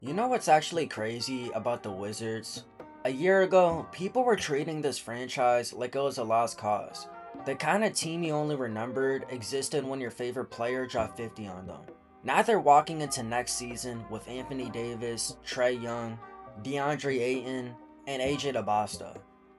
You know what's actually crazy about the Wizards? A year ago, people were treating this franchise like it was a lost cause. The kind of team you only remembered existed when your favorite player dropped 50 on them. Now they're walking into next season with Anthony Davis, Trey Young, DeAndre Ayton, and AJ DeBosta.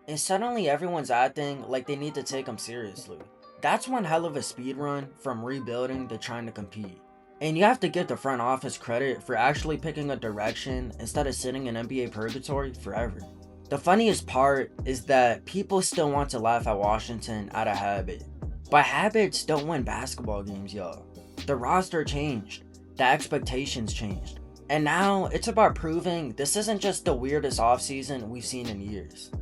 And suddenly everyone's acting like they need to take them seriously. That's one hell of a speed run from rebuilding to trying to compete. And you have to give the front office credit for actually picking a direction instead of sitting in NBA purgatory forever. The funniest part is that people still want to laugh at Washington out of habit. But habits don't win basketball games, y'all. The roster changed, the expectations changed. And now it's about proving this isn't just the weirdest offseason we've seen in years.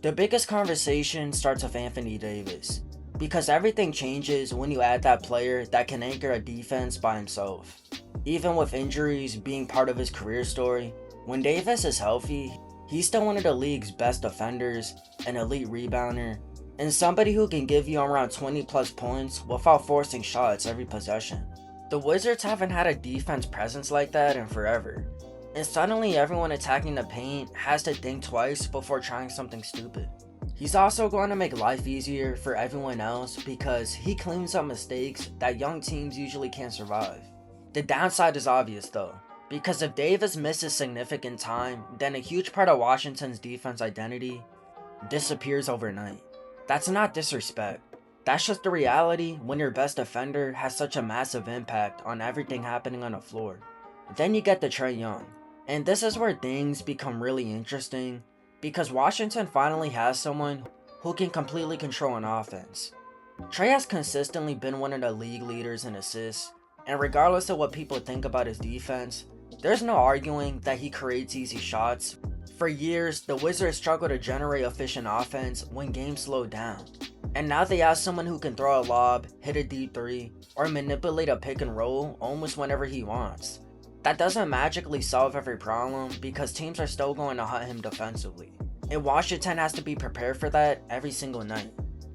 The biggest conversation starts with Anthony Davis, because everything changes when you add that player that can anchor a defense by himself. Even with injuries being part of his career story, when Davis is healthy, he's still one of the league's best defenders, an elite rebounder, and somebody who can give you around 20 plus points without forcing shots every possession. The Wizards haven't had a defense presence like that in forever, and suddenly everyone attacking the paint has to think twice before trying something stupid. He's also going to make life easier for everyone else because he cleans up mistakes that young teams usually can't survive. The downside is obvious though, because if Davis misses significant time, then a huge part of Washington's defense identity disappears overnight. That's not disrespect. That's just the reality when your best defender has such a massive impact on everything happening on the floor. Then you get the Trey Young, and this is where things become really interesting because Washington finally has someone who can completely control an offense. Trey has consistently been one of the league leaders in assists, and regardless of what people think about his defense, there's no arguing that he creates easy shots. For years, the Wizards struggled to generate efficient offense when games slowed down. And now they have someone who can throw a lob, hit a deep three, or manipulate a pick and roll almost whenever he wants. That doesn't magically solve every problem because teams are still going to hunt him defensively. And Washington has to be prepared for that every single night.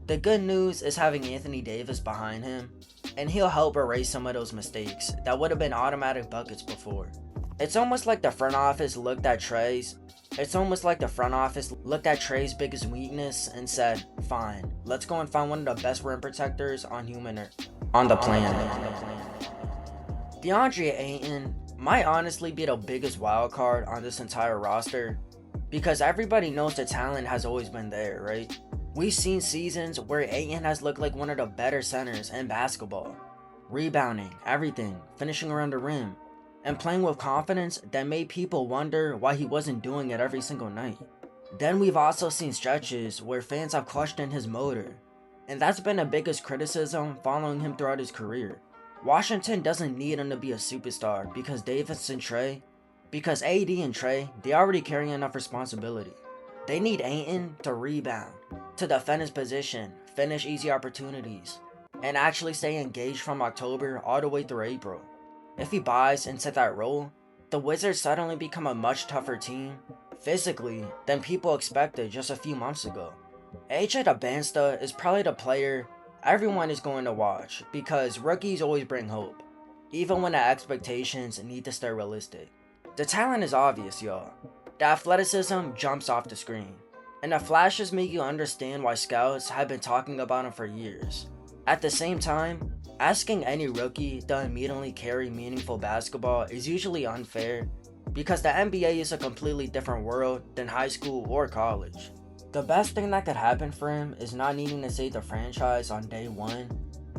The good news is having Anthony Davis behind him, and he'll help erase some of those mistakes that would have been automatic buckets before. It's almost like the front office looked at Trey's biggest weakness and said, fine, let's go and find one of the best rim protectors on the planet. DeAndre Ayton might honestly be the biggest wild card on this entire roster because everybody knows the talent has always been there, right? We've seen seasons where Ayton has looked like one of the better centers in basketball. Rebounding, everything, finishing around the rim, and playing with confidence that made people wonder why he wasn't doing it every single night. Then we've also seen stretches where fans have questioned his motor, and that's been the biggest criticism following him throughout his career. Washington doesn't need him to be a superstar because AD and Trey, they already carry enough responsibility. They need Ayton to rebound, to defend his position, finish easy opportunities, and actually stay engaged from October all the way through April. If he buys into that role, the Wizards suddenly become a much tougher team, physically, than people expected just a few months ago. AJ DeBosta is probably the player everyone is going to watch because rookies always bring hope, even when the expectations need to stay realistic. The talent is obvious, y'all. The athleticism jumps off the screen, and the flashes make you understand why scouts have been talking about him for years. At the same time, asking any rookie to immediately carry meaningful basketball is usually unfair because the NBA is a completely different world than high school or college. The best thing that could happen for him is not needing to save the franchise on day one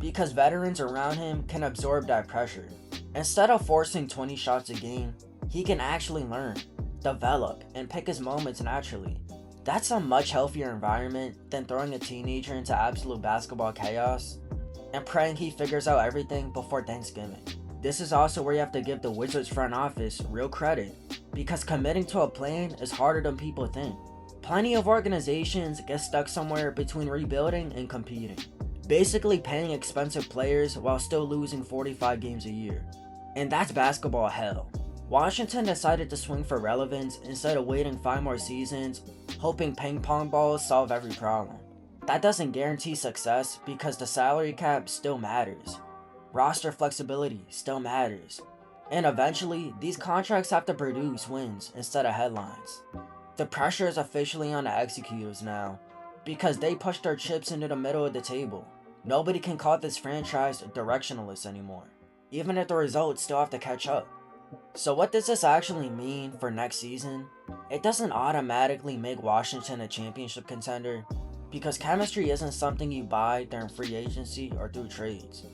because veterans around him can absorb that pressure. Instead of forcing 20 shots a game, he can actually learn, develop, and pick his moments naturally. That's a much healthier environment than throwing a teenager into absolute basketball chaos and praying he figures out everything before Thanksgiving. This is also where you have to give the Wizards front office real credit because committing to a plan is harder than people think. Plenty of organizations get stuck somewhere between rebuilding and competing, basically paying expensive players while still losing 45 games a year. And that's basketball hell. Washington decided to swing for relevance instead of waiting 5 more seasons, hoping ping pong balls solve every problem. That doesn't guarantee success because the salary cap still matters. Roster flexibility still matters. And eventually, these contracts have to produce wins instead of headlines. The pressure is officially on the executives now, because they pushed their chips into the middle of the table. Nobody can call this franchise directionless anymore, even if the results still have to catch up. So what does this actually mean for next season? It doesn't automatically make Washington a championship contender, because chemistry isn't something you buy during free agency or through trades.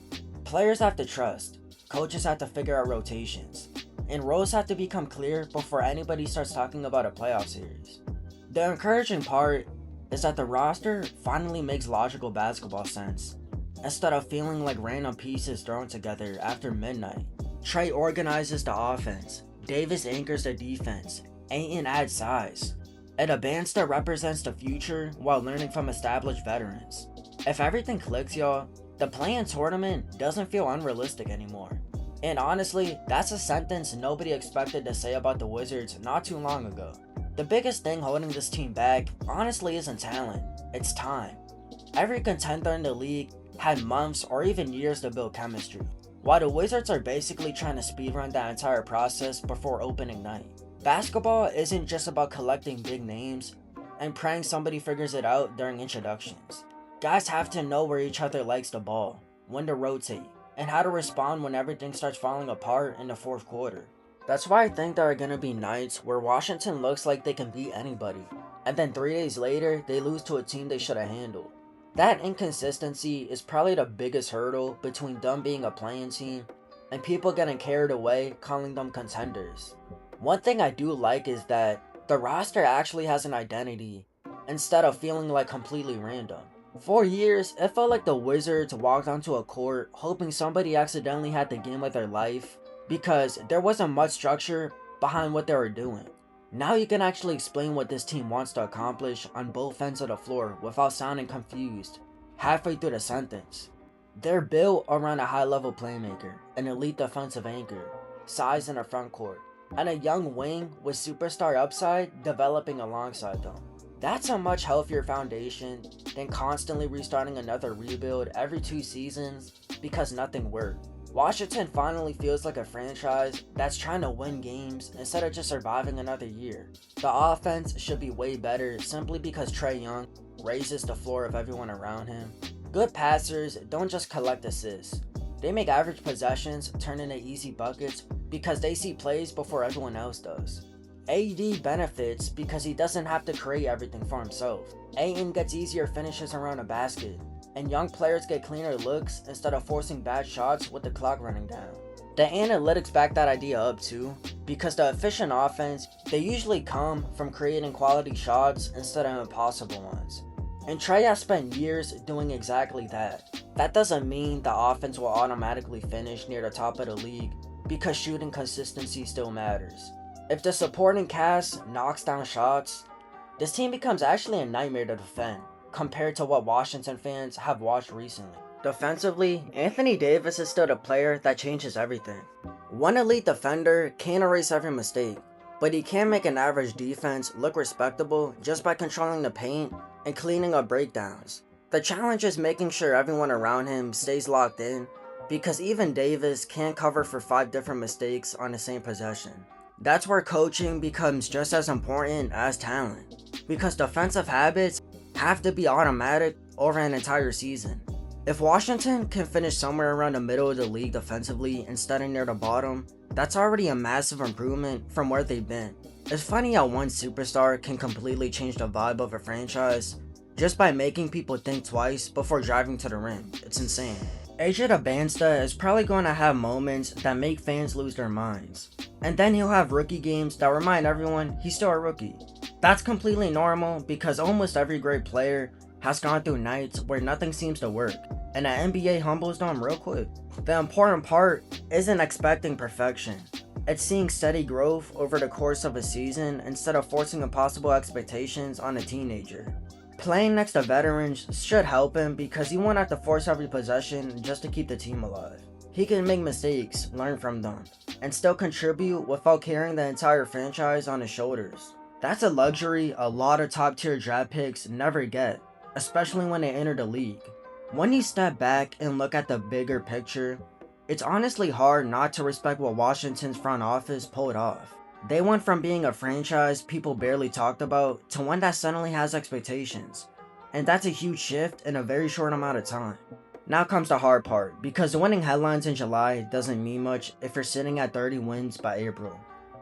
Players have to trust, coaches have to figure out rotations, and roles have to become clear before anybody starts talking about a playoff series. The encouraging part is that the roster finally makes logical basketball sense, instead of feeling like random pieces thrown together after midnight. Trey organizes the offense, Davis anchors the defense, Ayton adds size, and a band that represents the future while learning from established veterans. If everything clicks, y'all, the play-in tournament doesn't feel unrealistic anymore. And honestly, that's a sentence nobody expected to say about the Wizards not too long ago. The biggest thing holding this team back honestly isn't talent, it's time. Every contender in the league had months or even years to build chemistry, while the Wizards are basically trying to speedrun that entire process before opening night. Basketball isn't just about collecting big names and praying somebody figures it out during introductions. Guys have to know where each other likes the ball, when to rotate, and how to respond when everything starts falling apart in the fourth quarter. That's why I think there are going to be nights where Washington looks like they can beat anybody, and then 3 days later they lose to a team they should have handled. That inconsistency is probably the biggest hurdle between them being a play-in team and people getting carried away calling them contenders. One thing I do like is that the roster actually has an identity instead of feeling like completely random. For years, it felt like the Wizards walked onto a court hoping somebody accidentally had the game of their life because there wasn't much structure behind what they were doing. Now you can actually explain what this team wants to accomplish on both ends of the floor without sounding confused halfway through the sentence. They're built around a high-level playmaker, an elite defensive anchor, size in the front court, and a young wing with superstar upside developing alongside them. That's a much healthier foundation than constantly restarting another rebuild every 2 seasons because nothing worked. Washington finally feels like a franchise that's trying to win games instead of just surviving another year. The offense should be way better simply because Trey Young raises the floor of everyone around him. Good passers don't just collect assists. They make average possessions turn into easy buckets because they see plays before everyone else does. AD benefits because he doesn't have to create everything for himself. Ayton gets easier finishes around a basket, and young players get cleaner looks instead of forcing bad shots with the clock running down. The analytics back that idea up too, because the efficient offense, they usually come from creating quality shots instead of impossible ones. And Trey has spent years doing exactly that. That doesn't mean the offense will automatically finish near the top of the league, because shooting consistency still matters. If the supporting cast knocks down shots, this team becomes actually a nightmare to defend compared to what Washington fans have watched recently. Defensively, Anthony Davis is still the player that changes everything. One elite defender can't erase every mistake, but he can make an average defense look respectable just by controlling the paint and cleaning up breakdowns. The challenge is making sure everyone around him stays locked in, because even Davis can't cover for 5 different mistakes on the same possession. That's where coaching becomes just as important as talent, because defensive habits have to be automatic over an entire season. If Washington can finish somewhere around the middle of the league defensively instead of near the bottom, that's already a massive improvement from where they've been. It's funny how one superstar can completely change the vibe of a franchise just by making people think twice before driving to the rim. It's insane. AJ Abansta is probably going to have moments that make fans lose their minds. And then he'll have rookie games that remind everyone he's still a rookie. That's completely normal because almost every great player has gone through nights where nothing seems to work, and the NBA humbles them real quick. The important part isn't expecting perfection. It's seeing steady growth over the course of a season instead of forcing impossible expectations on a teenager. Playing next to veterans should help him because he won't have to force every possession just to keep the team alive. He can make mistakes, learn from them, and still contribute without carrying the entire franchise on his shoulders. That's a luxury a lot of top tier draft picks never get, especially when they enter the league. When you step back and look at the bigger picture, It's honestly hard not to respect what Washington's front office pulled off. They went from being a franchise people barely talked about to one that suddenly has expectations. And that's a huge shift in a very short amount of time. Now comes the hard part, because winning headlines in July doesn't mean much if you're sitting at 30 wins by April.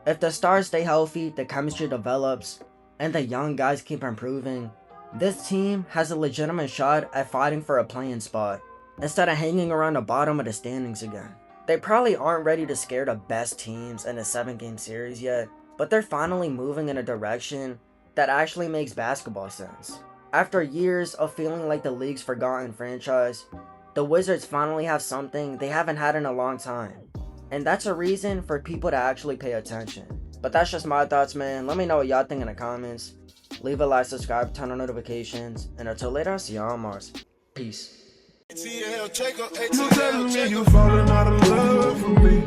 If the stars stay healthy, the chemistry develops, and the young guys keep improving, this team has a legitimate shot at fighting for a play-in spot, instead of hanging around the bottom of the standings again. They probably aren't ready to scare the best teams in a 7-game series yet, but they're finally moving in a direction that actually makes basketball sense. After years of feeling like the league's forgotten franchise, the Wizards finally have something they haven't had in a long time. And that's a reason for people to actually pay attention. But that's just my thoughts, man. Let me know what y'all think in the comments. Leave a like, subscribe, turn on notifications, and until later, I'll see y'all on Mars. Peace. You telling me you falling out of love with me.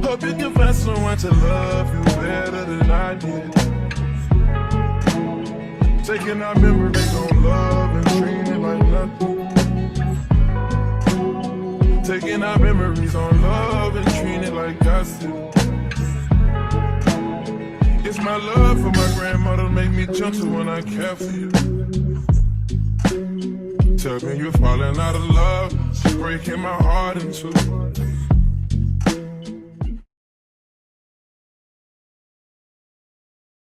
Hope you can find someone to love you better than I did. Taking our memories on love and treating it like nothing. Taking our memories on love and treating it like gossip. It's my love for my grandmother make me gentle when I care for you. Tell me you're falling out of love, breaking my heart in two.